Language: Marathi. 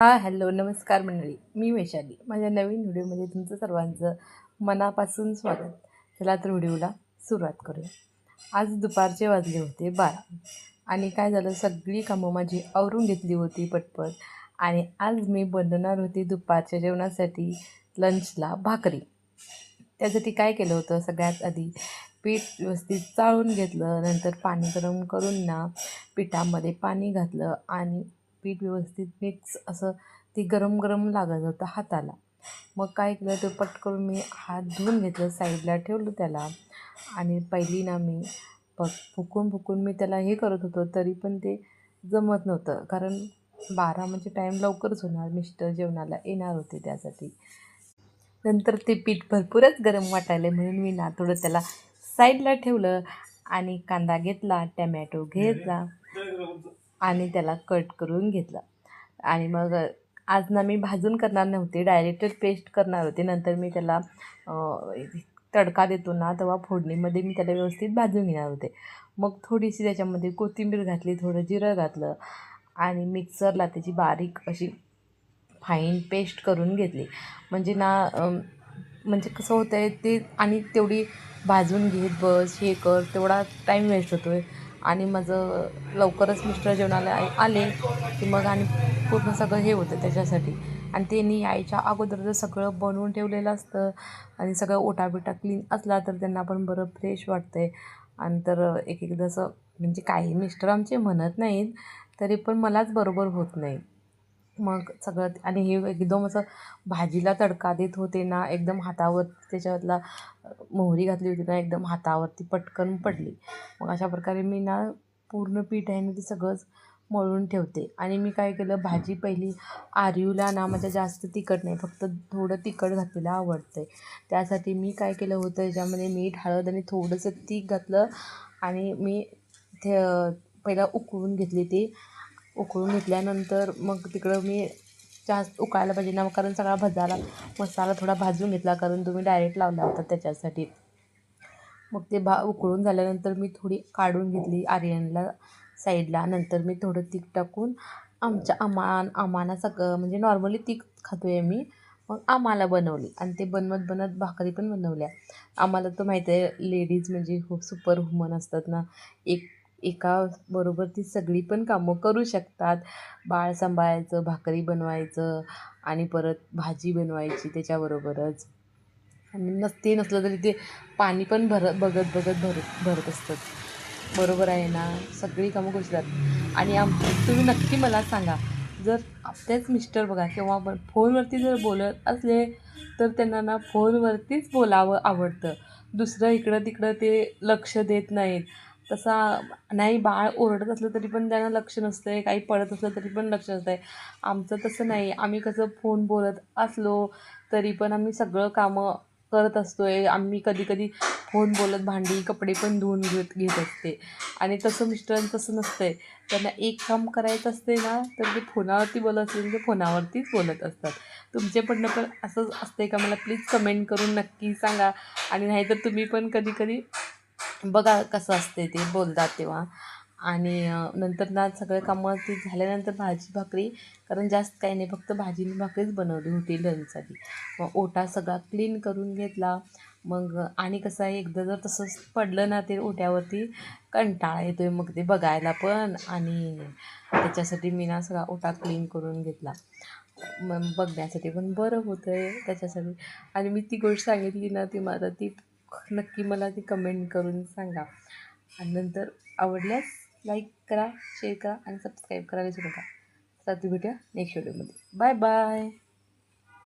हॅलो, नमस्कार मंडळी. मी वैशाली. माझ्या नवीन व्हिडिओमध्ये तुमचं सर्वांचं मनापासून स्वागत. चला तर व्हिडिओला सुरुवात करूया. आज दुपारचे वाजले होते 12 आणि काय झालं, सगळी कामं माझी आवरून घेतली होती पटपट आणि आज मी बनवणार होती दुपारच्या जेवणासाठी लंचला भाकरी. त्यासाठी काय केलं होतं, सगळ्यात आधी पीठ व्यवस्थित चाळून घेतलं, नंतर पाणी गरम करून पिठामध्ये पाणी घातलं आणि पीठ व्यवस्थित मिक्स असं ते गरम गरम लागत होतं हाताला. मग काय केलं, ते पटकन मी हात धुवून घेतलं, साईडला ठेवलं त्याला. आणि पहिली मी फुकून फुकून मी त्याला हे करत होतो, तरी पण ते जमत नव्हतं, कारण 12 म्हणजे टाईम लवकरच होणार, मिस्टर जेवणाला येणार होते त्यासाठी. नंतर ते पीठ भरपूरच गरम वाटायला म्हणून मी थोडं त्याला साईडला ठेवलं आणि कांदा घेतला, टमॅटो घेतला आणि त्याला कट करून घेतलं. आणि मग आज मी भाजून करणार नव्हते, डायरेक्टच पेस्ट करणार होते. नंतर मी त्याला तडका देतो तेव्हा फोडणीमध्ये मी त्याला व्यवस्थित भाजून घेणार होते. मग थोडीशी त्याच्यामध्ये कोथिंबीर घातली, थोडं जिरं घातलं आणि मिक्सरला त्याची बारीक अशी फाईन पेस्ट करून घेतली. म्हणजे म्हणजे कसं होतं आहे ते, आणि तेवढी भाजून घेत बस हे कर, तेवढा टाईम वेस्ट होतो आहे. आणि माझं लवकरच मिस्टर जेवणाला आले की मग आणि पूर्ण सगळं हे होतं त्याच्यासाठी. आणि त्यांनी यायच्या अगोदर जर सगळं बनवून ठेवलेलं असतं आणि सगळं ओटाबिटा क्लीन असला तर त्यांना पण बरं फ्रेश वाटतं आहे. आणि तर एक एकदा असं म्हणजे काही मिस्टर आमचे म्हणत नाहीत, तरी पण मलाच बरोबर होत नाही. मग सगळं आणि हे एकदम असं भाजीला तडका देत होते एकदम हातावर त्याच्यातला मोहरी घातली होती एकदम हातावरती पटकन पडली. मग अशा प्रकारे मी पूर्ण पीठ आहे ते सगळंच मळून ठेवते. आणि मी काय केलं, भाजी पहिली आर्यूला माझ्या जास्त तिखट नाही, फक्त थोडं तिखट घातलेलं आवडतं आहे. त्यासाठी मी काय केलं होतं, याच्यामध्ये मीठ, हळद आणि थोडंसं तीख घातलं आणि मी ते पहिला उकळून घेतली. ते उकळून घेतल्यानंतर मग तिकडं मी जास्त उकळायला पाहिजे कारण सगळा मसाला थोडा भाजून घेतला, कारण तुम्ही डायरेक्ट लावला होता त्याच्यासाठी. मग ते उकळून झाल्यानंतर मी थोडी काढून घेतली आर्यनला साईडला. नंतर मी थोडं तीख टाकून आम्हाला सगळं म्हणजे नॉर्मली तीख खातो आहे मी, मग आम्हाला बनवली आणि ते बनवत बनवत भाकरी पण बनवल्या. आम्हाला तर माहिती आहे, लेडीज म्हणजे खूप सुपर वुमन असतात एका बरोबर ती सगळी पण कामं करू शकतात. बाळ सांभाळायचं, भाकरी बनवायचं आणि परत भाजी बनवायची त्याच्याबरोबरच. आणि नसलं तरी ते पाणी पण बघत भरत असतात. बरोबर आहे ना, सगळी कामं करू शकतात. आणि तुम्ही नक्की मला सांगा, जर आपल्याच मिस्टर बघा किंवा फोनवरती जर बोलत असले तर त्यांना फोनवरतीच बोलावं आवडतं. दुसरं इकडं तिकडं ते लक्ष देत नाहीत. तसा नाही, बाळ ओरडत असलं तरी पण त्यांना लक्ष नसतं आहे, काही पडत असलं तरी पण लक्ष नसतं आहे. आमचं तसं नाही. आम्ही कसं फोन बोलत असलो तरी पण आम्ही सगळं कामं करत असतो आहे. आम्ही कधी कधी फोन बोलत भांडी कपडे पण धुवून घेत असते. आणि तसं मिस्टरांचं तसं नसतं आहे. त्यांना एक काम करायचं असते तर ते फोनावरती बोलत असते, म्हणजे फोनावरतीच बोलत असतात. तुमचे पण असंच असते का? मला प्लीज कमेंट करून नक्की सांगा. आणि नाहीतर तुम्ही पण कधी कधी बघा कसं असते ते बोलतात तेव्हा. आणि नंतर सगळे कामं ती झाल्यानंतर भाजी भाकरी, कारण जास्त काही नाही, फक्त भाजी आणि भाकरीच बनवली होती लंचसाठी. मग ओटा सगळा क्लीन करून घेतला. मग आणि कसं आहे, एकदा जर तसंच पडलं ते ओट्यावरती कंटाळा येतो आहे, मग ते बघायला पण. आणि त्याच्यासाठी मी सगळा ओटा क्लीन करून घेतला. मग बघण्यासाठी पण बरं होतं आहे त्याच्यासाठी. आणि मी ती गोष्ट सांगितली ती नक्की मला ती कमेंट करून सांगा. आणि नंतर आवडल्यास लाईक करा, शेअर करा आणि सबस्क्राईब करायला विसरू नका. तर भेटूया नेक्स्ट व्हिडिओमध्ये. Bye bye.